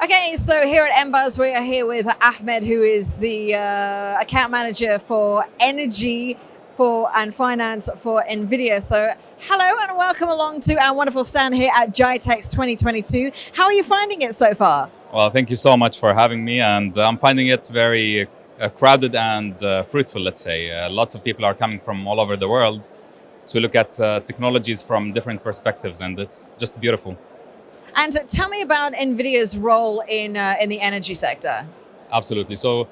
Okay, so here at MBUZZ, we are here with Ahmed, who is the account manager for energy and finance for NVIDIA. So hello and welcome along to our wonderful stand here at GITEX 2022. How are you finding it so far? Well, thank you so much for having me, and I'm finding it very crowded and fruitful, let's say. Lots of people are coming from all over the world to look at technologies from different perspectives, and it's just beautiful. And tell me about NVIDIA's role in the energy sector. Absolutely. So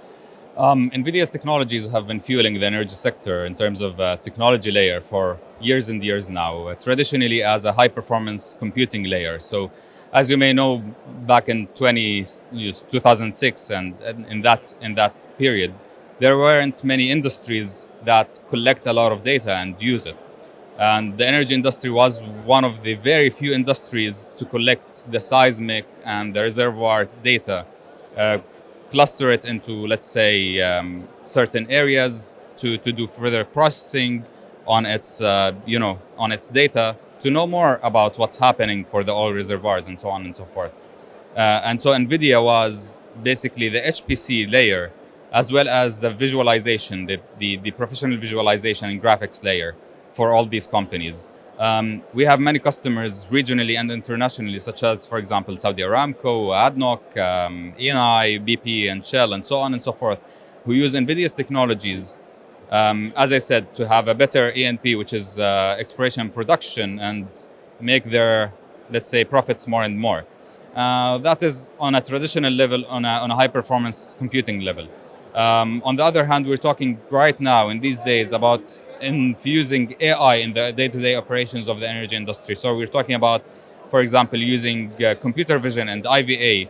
NVIDIA's technologies have been fueling the energy sector in terms of technology layer for years and years now, traditionally as a high-performance computing layer. So as you may know, back in 2006 and in that period, there weren't many industries that collect a lot of data and use it. And the energy industry was one of the very few industries to collect the seismic and the reservoir data, cluster it into, let's say, certain areas to do further processing on its, on its data to know more about what's happening for the oil reservoirs and so on and so forth. And so NVIDIA was basically the HPC layer, as well as the visualization, the professional visualization and graphics layer for all these companies. We have many customers regionally and internationally, such as, for example, Saudi Aramco, ADNOC, Eni, BP, and Shell, and so on and so forth, who use NVIDIA's technologies, as I said, to have a better E&P, which is exploration and production, and make their, let's say, profits more and more. That is on a traditional level, on a high-performance computing level. On the other hand, we're talking right now in these days about infusing AI in the day-to-day operations of the energy industry. So we're talking about, for example, using computer vision and IVA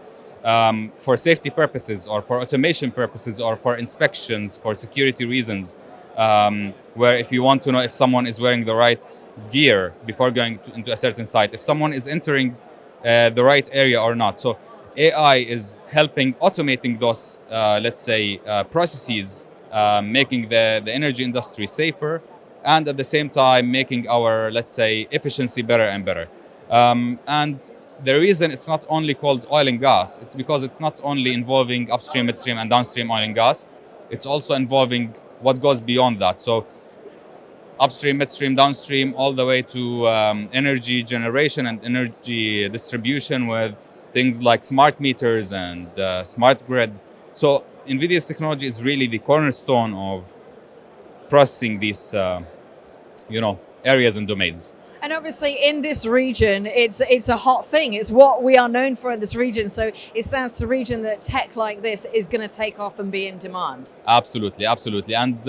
for safety purposes or for automation purposes or for inspections, for security reasons, where if you want to know if someone is wearing the right gear before going into a certain site, if someone is entering the right area or not. So AI is helping automating those, let's say, processes, making the energy industry safer, and at the same time making our, let's say, efficiency better and better. And the reason it's not only called oil and gas, it's because it's not only involving upstream, midstream, and downstream oil and gas, it's also involving what goes beyond that. So upstream, midstream, downstream, all the way to energy generation and energy distribution with things like smart meters and smart grid. So NVIDIA's technology is really the cornerstone of processing these, areas and domains. And obviously in this region, it's a hot thing. It's what we are known for in this region. So it stands to reason that tech like this is going to take off and be in demand. Absolutely, absolutely. And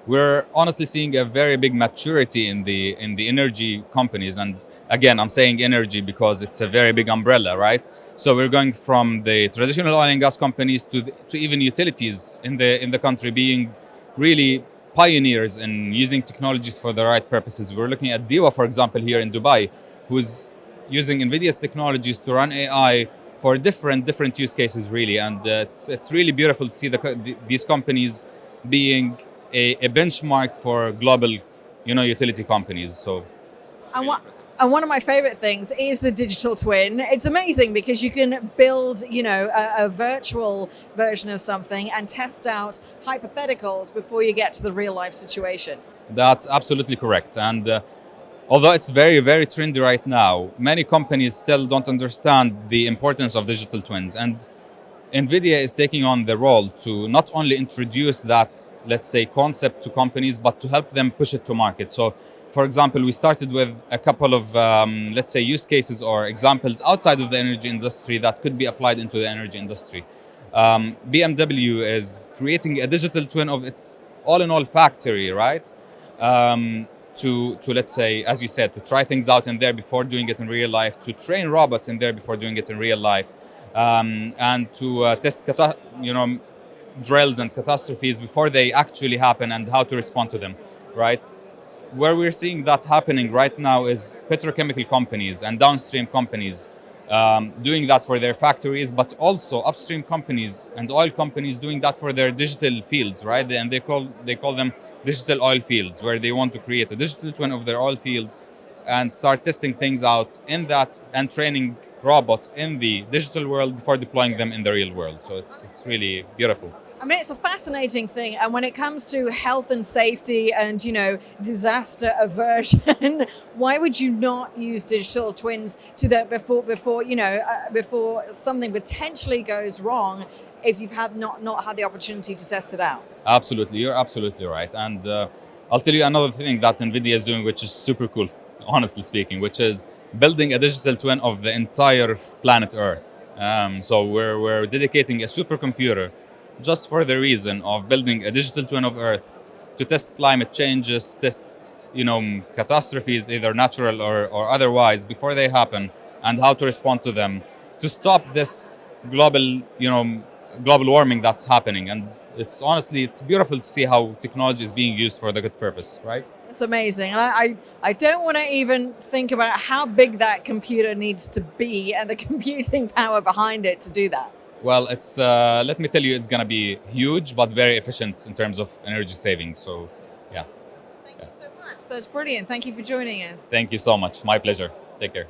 we're honestly seeing a very big maturity in the energy companies. And again, I'm saying energy because it's a very big umbrella, right? So we're going from the traditional oil and gas companies to even utilities in the country being really pioneers in using technologies for the right purposes. We're looking at DEWA, for example, here in Dubai, who's using NVIDIA's technologies to run AI for different use cases, really. And it's really beautiful to see these companies being a benchmark for global, utility companies. So. And one of my favorite things is the digital twin. It's amazing because you can build, a virtual version of something and test out hypotheticals before you get to the real life situation. That's absolutely correct. And although it's very, very trendy right now, many companies still don't understand the importance of digital twins. And NVIDIA is taking on the role to not only introduce that, let's say, concept to companies, but to help them push it to market. So, for example, we started with a couple of, let's say, use cases or examples outside of the energy industry that could be applied into the energy industry. BMW is creating a digital twin of its all-in-all factory, right? To let's say, as you said, to try things out in there before doing it in real life, to train robots in there before doing it in real life, and to test, drills and catastrophes before they actually happen and how to respond to them, right? Where we're seeing that happening right now is petrochemical companies and downstream companies doing that for their factories, but also upstream companies and oil companies doing that for their digital fields, right? And they call them digital oil fields, where they want to create a digital twin of their oil field and start testing things out in that and training robots in the digital world before deploying them in the real world. So it's really beautiful. I mean, it's a fascinating thing. And when it comes to health and safety and, disaster aversion, why would you not use digital twins to that before something potentially goes wrong if you've not had the opportunity to test it out? Absolutely, you're absolutely right. And I'll tell you another thing that NVIDIA is doing, which is super cool, honestly speaking, which is building a digital twin of the entire planet Earth. So we're dedicating a supercomputer just for the reason of building a digital twin of Earth to test climate changes, to test, catastrophes, either natural or otherwise, before they happen, and how to respond to them, to stop this global warming that's happening. And it's beautiful to see how technology is being used for the good purpose, right? It's amazing. And I don't want to even think about how big that computer needs to be and the computing power behind it to do that. Well, it's let me tell you, it's going to be huge, but very efficient in terms of energy savings. So, yeah. Thank you so much. That's brilliant. Thank you for joining us. Thank you so much. My pleasure. Take care.